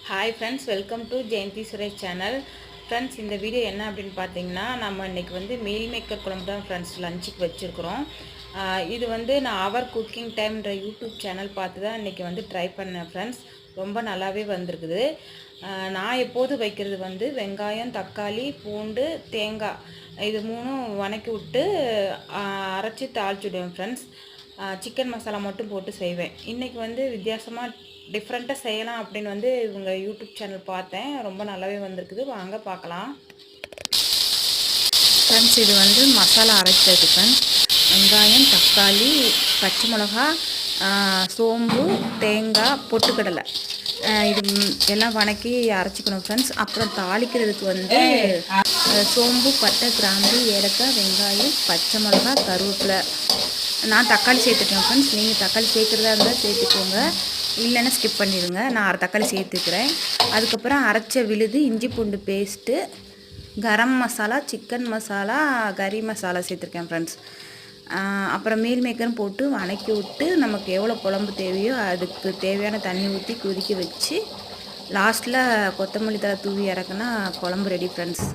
Hi friends, welcome to Jayanthi Suresh channel. Friends, இந்த video என்ன அப்படின்னு பார்த்தீங்கன்னா, நம்ம இன்றைக்கி வந்து மீல் மேக்கர் குழம்பு தான் ஃப்ரெண்ட்ஸ் லஞ்சுக்கு வச்சுருக்குறோம். இது வந்து நான் அவர் குக்கிங் டைம்ன்ற யூடியூப் சேனல் பார்த்து தான் இன்றைக்கி வந்து ட்ரை பண்ணேன் ஃப்ரெண்ட்ஸ். ரொம்ப நல்லாவே வந்திருக்குது. நான் எப்போது வைக்கிறது வந்து வெங்காயம், தக்காளி, பூண்டு, தேங்காய் இது மூணும் வணக்கி விட்டு அரைச்சி தாளிச்சுடுவேன் ஃப்ரெண்ட்ஸ். சிக்கன் மசாலா மட்டும் போட்டு செய்வேன். இன்றைக்கி வந்து வித்தியாசமாக டிஃப்ரெண்ட்டாக செய்யலாம் அப்படின்னு வந்து இவங்க யூடியூப் சேனல் பார்த்தேன். ரொம்ப நல்லாவே வந்திருக்குது. வாங்க பார்க்கலாம். ஃப்ரெண்ட்ஸ், இது வந்து மசாலா அரைச்சது ஃப்ரெண்ட்ஸ். வெங்காயம், தக்காளி, பச்சை மிளகா, சோம்பு, தேங்காய், பொட்டுக்கடலை இது எல்லாம் வணக்கி அரைச்சிக்கணும் ஃப்ரெண்ட்ஸ். அப்புறம் தாளிக்கிறதுக்கு வந்து சோம்பு, பட்டை, கிராம்பு, ஏலக்காய், வெங்காயம், பச்சை மிளகா, கருவேப்பிலை. நான் தக்காளி சேர்த்துட்டேன் ஃப்ரெண்ட்ஸ். நீங்கள் தக்காளி சேர்க்குறதா இருந்தால் சேர்த்துக்கோங்க, இல்லைன்னா ஸ்கிப் பண்ணிடுங்க. நான் அரை தக்காளி சேர்த்துக்கிறேன். அதுக்கப்புறம் அரைச்ச விழுது, இஞ்சி பூண்டு பேஸ்ட்டு, கரம் மசாலா, சிக்கன் மசாலா, கறி மசாலா சேர்த்துருக்கேன் ஃப்ரெண்ட்ஸ். அப்புறம் மீல் மேக்கரும் போட்டு வணக்கி விட்டு நமக்கு எவ்வளோ குழம்பு தேவையோ அதுக்கு தேவையான தண்ணி ஊற்றி கொதிக்க வச்சு லாஸ்ட்டில் கொத்தமல்லி தழை தூவி இறக்குனா குழம்பு ரெடி ஃப்ரெண்ட்ஸ்.